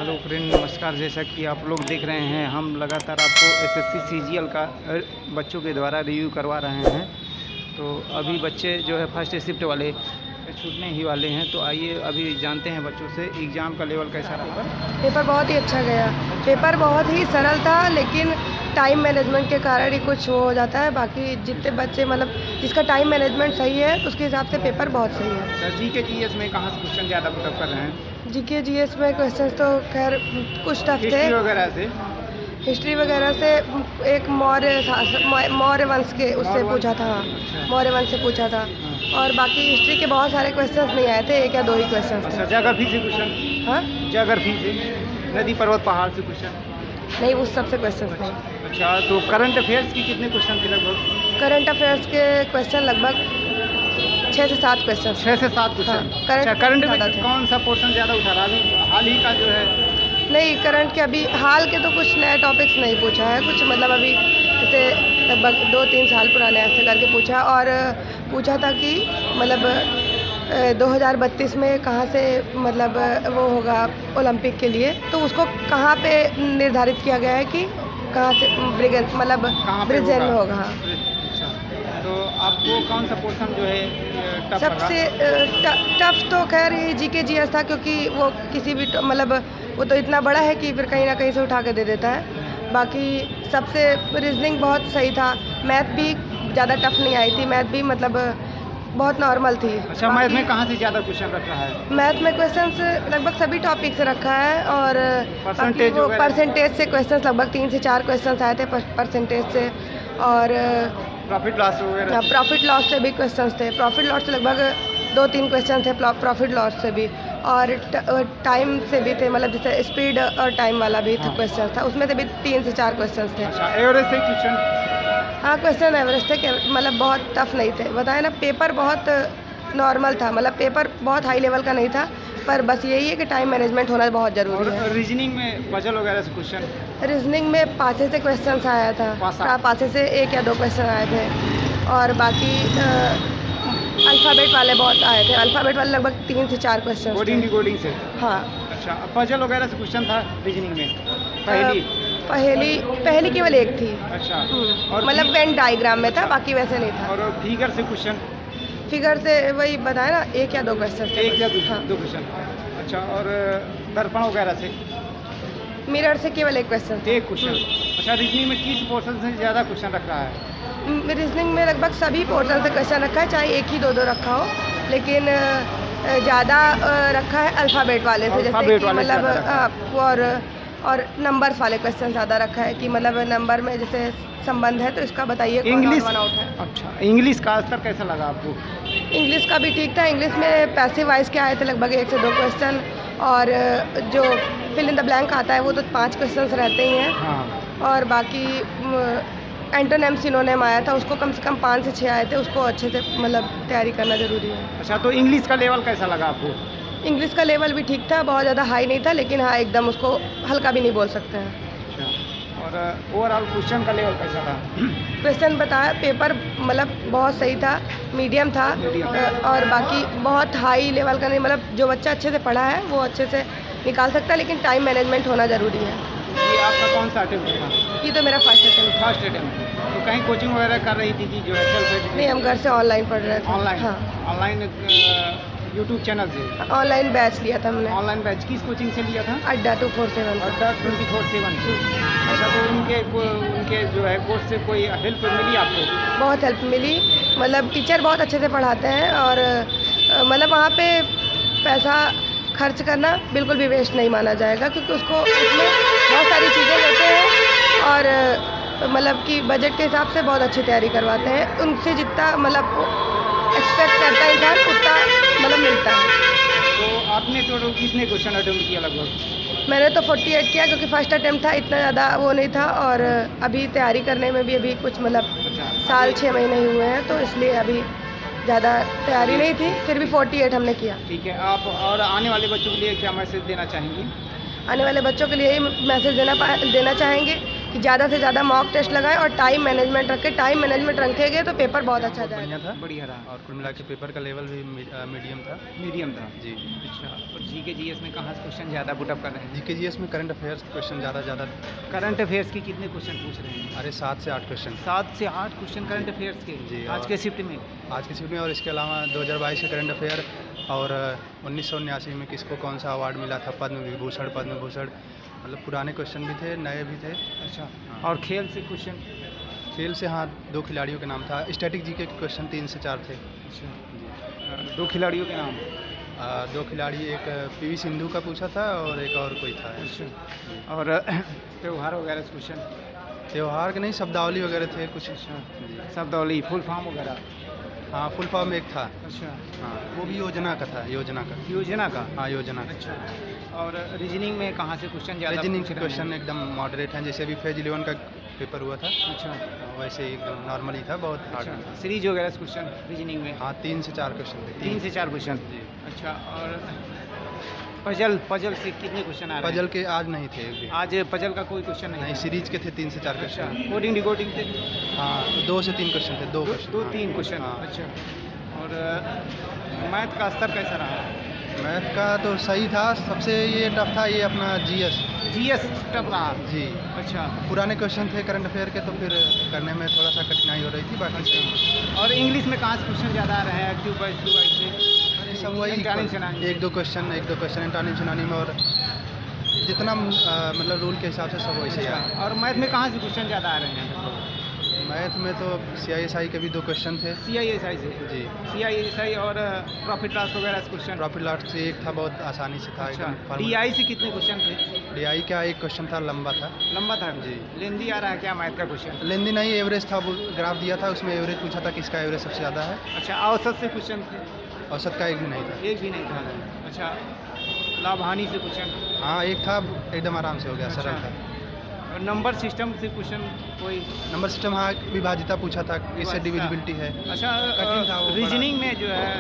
Hello friend, नमस्कार। जैसा कि आप लोग देख रहे हैं, हम लगातार आपको एसएससी सीजीएल का बच्चों के द्वारा रिव्यू करवा रहे हैं। तो अभी बच्चे जो है फर्स्ट शिफ्ट वाले छूटने ही वाले हैं। तो आइए अभी जानते हैं बच्चों से एग्ज़ाम का लेवल कैसा रहा। पेपर बहुत ही अच्छा गया। पेपर बहुत ही सरल था, लेकिन टाइम मैनेजमेंट के कारण ही कुछ वो हो जाता है। बाकी जितने बच्चे मतलब जिसका टाइम मैनेजमेंट सही है उसके हिसाब से पेपर बहुत सही है। सर जी के जीएस में कहाँ से क्वेश्चन ज़्यादा पुटअप कर रहे हैं? जीके जीएस में क्वेश्चन तो खैर कुछ टफ थे। हिस्ट्री वगैरह से हिस्ट्री वगैरह से एक मौर्य वंश के उससे पूछा था। मौर्य वंश से पूछा था। और बाकी हिस्ट्री के बहुत सारे क्वेश्चंस नहीं आए थे, एक या दो ही क्वेश्चंस थे। ज्योग्राफी से क्वेश्चन? हाँ, ज्योग्राफी से, नदी पर्वत पहाड़ से क्वेश्चन नहीं, उस सबसे क्वेश्चंस नहीं। अच्छा, तो करंट अफेयर्स की कितने क्वेश्चन थे लगभग? करंट अफेयर्स के क्वेश्चन लगभग 6 से 7 क्वेश्चन। 6 से 7 क्वेश्चन। करंट में कौन सा पोर्शन ज़्यादा उठा रहा? अभी हाल ही का जो है नहीं, करंट के अभी हाल के तो कुछ नए टॉपिक्स नहीं पूछा है। कुछ मतलब अभी जैसे लगभग 2-3 साल पुराने ऐसे करके पूछा। और पूछा था कि मतलब 2032 में कहाँ से मतलब वो होगा ओलंपिक के लिए, तो उसको कहाँ पे निर्धारित किया गया है कि कहाँ से ब्रिगेड में होगा। हाँ, तो आपको कौन सा पोर्शन जो है टफ सबसे टफ तो खैर ये जीके जीएस था, क्योंकि वो किसी भी मतलब वो तो इतना बड़ा है कि फिर कहीं ना कहीं से उठा के दे देता है। बाकी सबसे रीजनिंग बहुत सही था। मैथ भी ज़्यादा टफ नहीं आई थी, मैथ भी मतलब बहुत नॉर्मल थी। अच्छा, मैथ में कहाँ से ज़्यादा क्वेश्चन रखा है? मैथ में क्वेश्चंस लगभग सभी टॉपिक से रखा है। और परसेंटेज से क्वेश्चंस लगभग 3 से 4 क्वेश्चंस आए थे परसेंटेज से। और प्रॉफिट लॉस वगैरह? प्रॉफिट लॉस से भी क्वेश्चंस थे। प्रॉफिट लॉस से लगभग 2-3 क्वेश्चन थे प्रॉफिट लॉस से भी। और टाइम से भी थे, मतलब जैसे स्पीड और टाइम वाला भी क्वेश्चन था, उसमें से भी 3 से 4 क्वेश्चन थे। अच्छा, एवरेज से क्वेश्चन? हाँ, क्वेश्चन एवरेज थे, मतलब बहुत टफ नहीं थे। बताए ना, पेपर बहुत नॉर्मल था, मतलब पेपर बहुत हाई लेवल का नहीं था। पर बस यही है कि टाइम मैनेजमेंट होना बहुत ज़रूरी है। रीजनिंग में पजल वगैरह से क्वेश्चन? रीजनिंग में पासे से क्वेश्चन आया था। पासे से 1 या 2 क्वेश्चन आए थे। और बाकी अल्फ़ाबेट वाले बहुत आए थे। अल्फ़ाबेट वाले लगभग 3 से 4 क्वेश्चन। कोडिंग से? हाँ। अच्छा, पजल वगैरह से क्वेश्चन था रीजनिंग में? पहली केवल एक थी। अच्छा, और मतलब वेन डायग्राम में था, बाकी वैसे नहीं था। और फिगर से क्वेश्चन? फिगर से वही बताया ना, 1 या 2 क्वेश्चन। 1 या 2 क्वेश्चन। अच्छा, और दर्पण वगैरह से? मिरर से केवल 1 क्वेश्चन। 1 क्वेश्चन। अच्छा, रीजनिंग में किस पोर्शन से ज़्यादा क्वेश्चन रख रहा है? रीजनिंग में लगभग सभी पोर्शन से क्वेश्चन रखा है, चाहे 1 ही 2 रखा हो, लेकिन ज़्यादा रखा है अल्फ़ाबेट वाले से। जैसे कि मतलब और नंबर्स वाले क्वेश्चन ज़्यादा रखा है कि मतलब नंबर में जैसे संबंध है तो इसका बताइए। इंग्लिश? वन आउट है। अच्छा, इंग्लिश का स्तर कैसा लगा आपको? इंग्लिश का भी ठीक था। इंग्लिश में पैसिव वॉइस के आए थे लगभग 1 से 2 क्वेश्चन। और जो फिल इन द ब्लैंक आता है वो तो 5 क्वेश्चन रहते ही हैं। हाँ। और बाकी एंटोनिम सिनोनिम आया था, उसको कम से कम 5 से 6 आए थे। उसको अच्छे से मतलब तैयारी करना ज़रूरी है। अच्छा, तो इंग्लिश का लेवल कैसा लगा आपको? इंग्लिश का लेवल भी ठीक था, बहुत ज़्यादा हाई नहीं था, लेकिन हाँ एकदम उसको हल्का भी नहीं बोल सकते हैं। अच्छा, और ओवरऑल क्वेश्चन का लेवल कैसा था? क्वेश्चन बताया, पेपर मतलब बहुत सही था, मीडियम था। और बाकी बहुत हाई लेवल का नहीं, मतलब जो बच्चा अच्छे से पढ़ा है वो अच्छे से निकाल सकता है, लेकिन टाइम मैनेजमेंट होना ज़रूरी है। ये आपका कौन सा अटेम्प्ट था? ये तो मेरा फर्स्ट अटेम्प्ट। तो कहीं कोचिंग वगैरह कर रही थी कि जो है सेल्फ एजुकेशन? नहीं, हम घर से ऑनलाइन पढ़ रहे थे। ऑनलाइन? हाँ, ऑनलाइन यूट्यूब चैनल से? ऑनलाइन बैच लिया था हमने। ऑनलाइन बैच किस कोचिंग से लिया था? अड्डा 247। अड्डा 247। अच्छा, तो उनके जो है कोर्स से कोई हेल्प मिली आपको? बहुत हेल्प मिली, मतलब टीचर बहुत अच्छे से पढ़ाते हैं। और मतलब वहाँ पे पैसा खर्च करना बिल्कुल भी वेस्ट नहीं माना जाएगा, क्योंकि उसमें बहुत सारी चीज़ें लेते हैं। और मतलब कि बजट के हिसाब से बहुत अच्छी तैयारी करवाते हैं। उनसे जितना मतलब एक्सपेक्ट करता है इंसान, उतना मतलब मिलता है। तो आपने टोटल कितने क्वेश्चन अटेम्प्ट किया लगभग? मैंने तो 48 किया, क्योंकि फर्स्ट अटेम्प्ट था, इतना ज़्यादा वो नहीं था। और अभी तैयारी करने में भी अभी कुछ मतलब साल 6 महीने ही हुए हैं, तो इसलिए अभी ज़्यादा तैयारी नहीं थी, फिर भी 48 हमने किया। ठीक है, आप और आने वाले बच्चों के लिए क्या मैसेज देना चाहेंगे? आने वाले बच्चों के लिए यही मैसेज देना चाहेंगे कि ज़्यादा से ज़्यादा मॉक टेस्ट लगाएं और टाइम मैनेजमेंट रखें। टाइम मैनेजमेंट रखेंगे तो पेपर बहुत अच्छा जाएगा। बढ़िया था बढ़िया रहा। और कुल मिला के पेपर का लेवल भी मीडियम था। मीडियम था। जी। अच्छा, और जीके जीएस में कहाँ से क्वेश्चन ज़्यादा पुटअप कर रहे हैं? जीके में करंट अफेयर्स क्वेश्चन ज़्यादा करंट अफेयर्स के कितने क्वेश्चन पूछ रहे हैं? अरे 7 से 8 क्वेश्चन। 7 से 8 क्वेश्चन करंट अफेयर्स के जी, आज और- के शिफ्ट में। आज की शिफ्ट में, और इसके अलावा 2022 के करंट अफेयर और 1979 में किसको कौन सा अवार्ड मिला था, पद्म भूषण, मतलब पुराने क्वेश्चन भी थे, नए भी थे। अच्छा, हाँ। और खेल से क्वेश्चन? खेल से हाँ 2 खिलाड़ियों के नाम था। स्टैटिक जीके के क्वेश्चन 3 से 4 थे। अच्छा, 2 खिलाड़ियों के नाम? 2 खिलाड़ी, एक पीवी सिंधु का पूछा था और एक और कोई था। अच्छा, और त्यौहार वगैरह से क्वेश्चन? त्यौहार के नहीं, शब्दावली वगैरह थे कुछ। अच्छा, जी। शब्दावली, फुल फॉर्म वगैरह? हाँ, फुल फॉर्म एक था। अच्छा, हाँ, वो भी योजना का था। योजना का। हाँ, योजना का। अच्छा, और रीजनिंग में कहाँ से क्वेश्चन ज़्यादा रीजनिंग पूछ के रहे हैं? क्वेश्चन एकदम मॉडरेट हैं, जैसे अभी फेज 11 का पेपर हुआ था, अच्छा, वैसे ही एकदम नॉर्मल ही था, बहुत हार्ड नहीं था। सीरीज वगैरह से क्वेश्चन रीजनिंग में? हाँ, 3 से 4 क्वेश्चन थे। 3 से 4 क्वेश्चन। जी। अच्छा, और पजल से कितने क्वेश्चन आ रहे हैं? पजल के आज नहीं थे एक भी। आज पजल का कोई क्वेश्चन नहीं नहीं, था? सीरीज के थे 3 से 4 अच्छा, क्वेश्चन। कोडिंग डिकोडिंग थे? हाँ, 2 से 3 क्वेश्चन थे। 2 क्वेश्चन। 2-3 क्वेश्चन। हाँ। अच्छा, और मैथ का स्तर कैसा रहा? मैथ का तो सही था, सबसे ये टफ था ये अपना जीएस टफ रहा? जी। अच्छा, पुराने क्वेश्चन थे करंट अफेयर के, तो फिर करने में थोड़ा सा कठिनाई हो रही थी, बाकी अच्छा, और इंग्लिश में कहाँ से क्वेश्चन ज़्यादा आ रहे हैं? एक्टिव वाइज से? सब वही Antonym synonym। एक दो क्वेश्चन एंटोनिम सिनोनिम, और जितना मतलब रूल के हिसाब से सब वैसे ही आया। अच्छा, और मैथ में कहाँ से क्वेश्चन ज़्यादा आ रहे हैं? मैथ में तो CISI के भी 2 क्वेश्चन थे। CISI से? जी। CISI और प्रॉफिट लॉस वगैरह से क्वेश्चन? प्रॉफिट लॉस से एक था, बहुत आसानी से था। अच्छा, एकदम formula। DI से कितने क्वेश्चन थे? DI का एक क्वेश्चन था, लंबा था। लंबा था? जी। लेंदी आ रहा है क्या मैथ का क्वेश्चन? लेंदी नहीं, एवरेज था, वो ग्राफ दिया था, उसमें एवरेज पूछा था किसका एवरेज सबसे ज़्यादा है। अच्छा, औसत से क्वेश्चन थे? औसत का एक भी नहीं था। एक भी नहीं था? अच्छा, लाभ हानि से क्वेश्चन? हाँ, एक था, एकदम आराम से हो गया, सरल था। और नंबर सिस्टम से क्वेश्चन कोई? नंबर सिस्टम, हाँ, विभाजिता पूछा था, इससे डिविजिबिलिटी है। अच्छा, कठिन था वो, रीजनिंग में जो है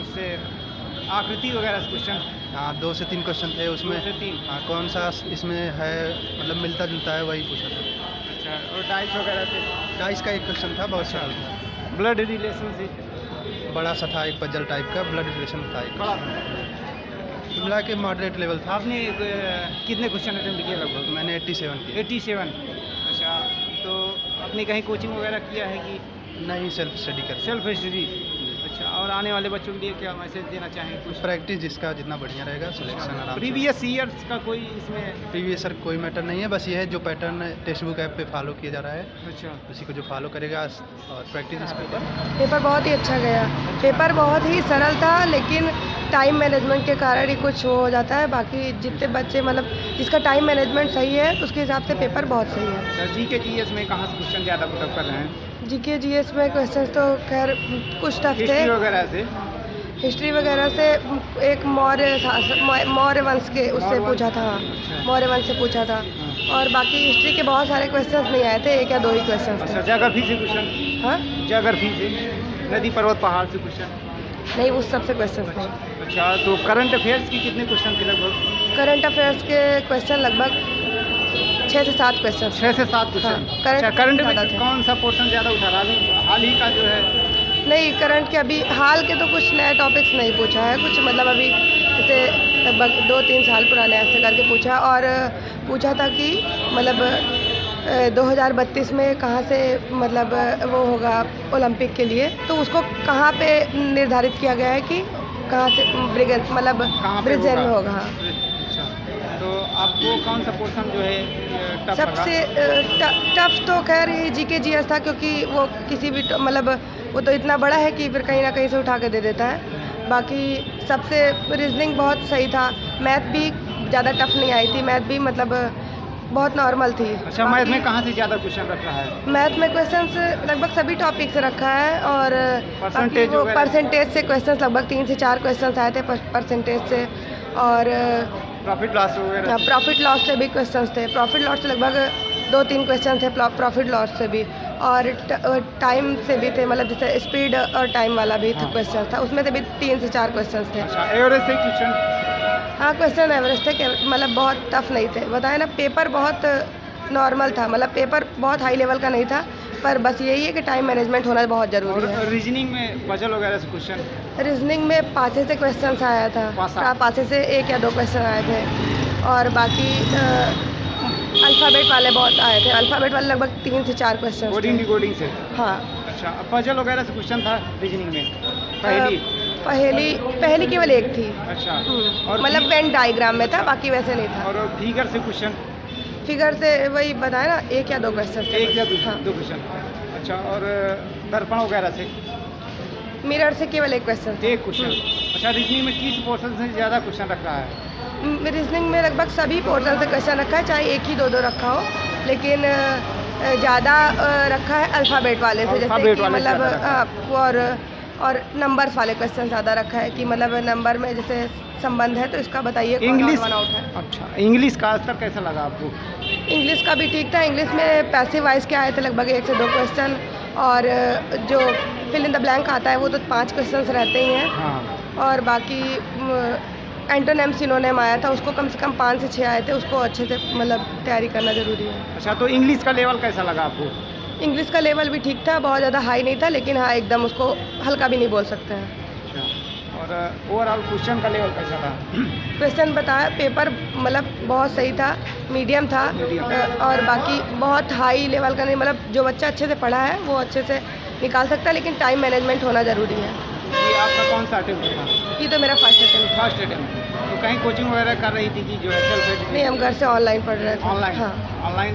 उससे आकृति वगैरह से क्वेश्चन? हाँ, 2 से 3 क्वेश्चन थे उसमें। 2 से 3? हाँ, कौन सा इसमें है, मतलब मिलता जुलता है, वही पूछा था। अच्छा, और डाइस वगैरह से? डाइस का एक क्वेश्चन था, बहुत सरल था। ब्लड रिलेशन से? बड़ा सा था, एक पजल टाइप का, ब्लड रिलेशन था एक। बड़ा? मिला के मॉडरेट लेवल था। आपने कितने क्वेश्चन अटेम्प्ट किए लगभग? मैंने 87 किए। 87? अच्छा, तो आपने कहीं कोचिंग वगैरह किया है कि नहीं, सेल्फ स्टडी कर। Self study? अच्छा, और आने वाले बच्चों के लिए क्या मैसेज देना चाहेंगे कुछ? प्रैक्टिस जिसका जितना बढ़िया रहेगा, सिलेक्शन आराम से। प्रीवियस ईयर्स का कोई इसमें? प्रीवियस सर कोई मैटर नहीं है, बस ये है जो पैटर्न टेक्स्ट बुक ऐप पे फॉलो किया जा रहा है, अच्छा, उसी को जो फॉलो करेगा, और प्रैक्टिस इस पे। पेपर बहुत ही अच्छा गया। पेपर बहुत ही सरल था, लेकिन टाइम मैनेजमेंट के कारण ही कुछ हो जाता है। बाकी जितने बच्चे मतलब जिसका टाइम मैनेजमेंट सही है, उसके हिसाब से पेपर बहुत सही है। सर जीके जीएस में कहाँ से क्वेश्चन ज़्यादा पुटअप कर रहे हैं? जीके जीएस में क्वेश्चन तो खैर कुछ टफ थे। हिस्ट्री वगैरह से? हिस्ट्री वगैरह से एक मौर्य वंश के उससे पूछा था। अच्छा। मौर्य वंश से पूछा था। और बाकी हिस्ट्री के बहुत सारे क्वेश्चंस नहीं आए थे, 1 या 2 ही क्वेश्चंस अच्छा, थे। ज्योग्राफी से क्वेश्चन? हाँ, ज्योग्राफी से? नदी पर्वत पहाड़ से क्वेश्चन? नहीं, उस सबसे क्वेश्चंस नहीं। अच्छा, तो करंट अफेयर्स की कितने क्वेश्चन थे लगभग? करंट अफेयर्स के क्वेश्चन लगभग 6 से 7 क्वेश्चन। 6 से 7 क्वेश्चन? हाँ, करंट अच्छा, करंट में ज़्यादा थे। कौन सा पोर्शन ज़्यादा उठा रहा अभी हाल ही का जो है? नहीं, करंट के अभी हाल के तो कुछ नए टॉपिक्स नहीं पूछा है, कुछ मतलब अभी जैसे लगभग 2-3 साल पुराने ऐसे करके पूछा। और पूछा था कि मतलब 2032 में कहाँ से मतलब वो होगा ओलंपिक के लिए, तो उसको कहाँ पे निर्धारित किया गया है कि कहाँ से मतलब कहाँ पे ब्रिजेन में होगा। हाँ, अच्छा, तो आपको कौन सा पोर्शन जो है टफ सबसे टफ तो खैर ये जीके जीएस था, क्योंकि वो किसी भी मतलब वो तो इतना बड़ा है कि फिर कहीं ना कहीं से उठा के दे देता है। बाकी सबसे रीजनिंग बहुत सही था। मैथ भी ज़्यादा टफ नहीं आई थी, मैथ भी मतलब बहुत नॉर्मल थी। अच्छा, मैथ में कहाँ से ज़्यादा क्वेश्चन रख रहा है? मैथ में क्वेश्चंस लगभग सभी टॉपिक से रखा है। और परसेंटेज वो वगैरह? परसेंटेज से क्वेश्चंस लगभग 3 से 4 क्वेश्चंस आए थे परसेंटेज से। और प्रॉफिट लॉस वगैरह? प्रॉफिट लॉस से भी क्वेश्चंस थे। प्रॉफिट लॉस से लगभग 2-3 क्वेश्चन थे प्रॉफिट लॉस से भी। और टाइम से भी थे, मतलब जैसे स्पीड और टाइम वाला भी हाँ। क्वेश्चन था, उसमें से भी 3 से 4 क्वेश्चन थे। अच्छा, एवरेज से क्वेश्चन? हाँ, क्वेश्चन एवरेज थे कि मतलब बहुत टफ नहीं थे, बताए ना, पेपर बहुत नॉर्मल था, मतलब पेपर बहुत हाई लेवल का नहीं था, पर बस यही है कि टाइम मैनेजमेंट होना बहुत ज़रूरी है। और रीजनिंग में पजल वगैरह से क्वेश्चन? रीजनिंग में पासे से क्वेश्चन आया था, पासे से 1 या 2 क्वेश्चन आए थे, और बाकी अल्फ़ाबेट वाले बहुत आए थे, अल्फ़ाबेट वाले लगभग 3 से 4 क्वेश्चन कोडिंग डिकोडिंग से? हाँ। अच्छा, पजल वगैरह से क्वेश्चन था रीजनिंग में? पहली केवल एक थी। अच्छा, और मतलब वेन डायग्राम में था, बाकी वैसे नहीं था। और फिगर से क्वेश्चन? फिगर से वही बताया ना, 1 या 2 क्वेश्चन थे। 1 या 2 हाँ। क्वेश्चन। अच्छा, और दर्पण वगैरह से? मिरर से केवल 1 क्वेश्चन। 1 क्वेश्न। अच्छा, रीजनिंग में किस पोर्शन से ज़्यादा क्वेश्चन रख रहा है? रीजनिंग में लगभग सभी पोर्शन से क्वेश्चन रखा है, चाहे 1 ही 2 रखा हो, लेकिन ज़्यादा रखा है अल्फ़ाबेट वाले से, जैसे कि मतलब और नंबर्स वाले क्वेश्चन ज़्यादा रखा है कि मतलब नंबर में जैसे संबंध है तो इसका बताइए कौन इंग्लिश? वन आउट है। अच्छा, इंग्लिश का स्तर कैसा लगा आपको? इंग्लिश का भी ठीक था। इंग्लिश में पैसिव वॉइस के आए थे लगभग 1 से 2 क्वेश्चन, और जो फिल इन द ब्लैंक आता है वो तो 5 क्वेश्चन रहते ही हैं। हाँ। और बाकी एंटोनेम सिनोनेम आया था, उसको कम से कम 5 से 6 आए थे, उसको अच्छे से मतलब तैयारी करना ज़रूरी है। अच्छा, तो इंग्लिश का लेवल कैसा लगा आपको? इंग्लिश का लेवल भी ठीक था, बहुत ज़्यादा हाई नहीं था, लेकिन हाँ एकदम उसको हल्का भी नहीं बोल सकते हैं। अच्छा, और ओवरऑल क्वेश्चन का लेवल कैसा था? क्वेश्चन बताया, पेपर मतलब बहुत सही था, मीडियम था, और बाकी बहुत हाई लेवल का नहीं, मतलब जो बच्चा अच्छे से पढ़ा है वो अच्छे से निकाल सकता है, लेकिन टाइम मैनेजमेंट होना ज़रूरी है। ये आपका कौन सा अटेम्प्ट था? ये तो मेरा फर्स्ट अटेम्प्ट था। First attempt. तो कहीं कोचिंग वगैरह कर रही थी कि जो है सेल्फ? नहीं, हम घर से ऑनलाइन पढ़ रहे थे। ऑनलाइन? हाँ, ऑनलाइन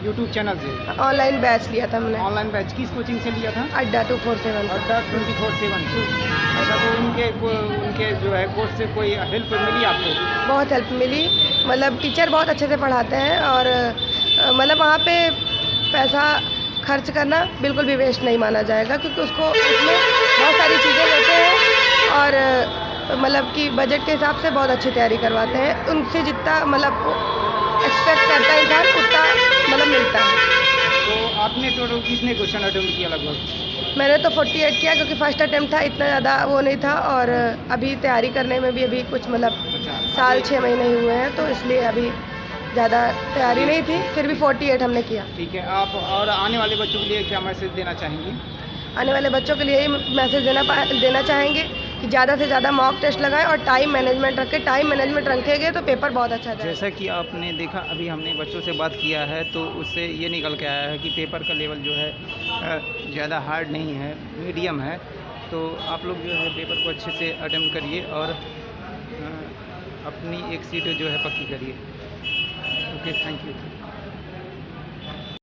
यूट्यूब चैनल से? ऑनलाइन बैच लिया था हमने। ऑनलाइन बैच किस कोचिंग से लिया था? अड्डा 247। अड्डा 24/7। अच्छा, तो उनके जो है कोर्स से कोई हेल्प मिली आपको? बहुत हेल्प मिली, मतलब टीचर बहुत अच्छे से पढ़ाते हैं, और मतलब वहाँ पे पैसा खर्च करना बिल्कुल भी वेस्ट नहीं माना जाएगा, क्योंकि उसमें बहुत सारी चीज़ें देते हैं, और मतलब कि बजट के हिसाब से बहुत अच्छी तैयारी करवाते हैं। उनसे जितना मतलब एक्सपेक्ट करता है इंसान, उतना मतलब मिलता है। तो आपने टोटल कितने क्वेश्चन अटेम्प्ट किया लगभग? मैंने तो 48 किया, क्योंकि फर्स्ट अटेम्प्ट था, इतना ज़्यादा वो नहीं था, और अभी तैयारी करने में भी अभी कुछ मतलब साल 6 महीने ही हुए हैं, तो इसलिए अभी ज़्यादा तैयारी नहीं थी, फिर भी 48 हमने किया। ठीक है, आप और आने वाले बच्चों के लिए क्या मैसेज देना चाहेंगे? आने वाले बच्चों के लिए यही मैसेज देना चाहेंगे कि ज़्यादा से ज़्यादा मॉक टेस्ट लगाएं, और टाइम मैनेजमेंट रखें। टाइम मैनेजमेंट रखेंगे तो पेपर बहुत अच्छा जाएगा। जैसा कि आपने देखा, अभी हमने बच्चों से बात किया है, तो उससे ये निकल के आया है कि पेपर का लेवल जो है ज़्यादा हार्ड नहीं है, मीडियम है। तो आप लोग जो है पेपर को अच्छे से अटेम्प्ट करिए, और अपनी एक सीट जो है पक्की करिए। Okay, thank you.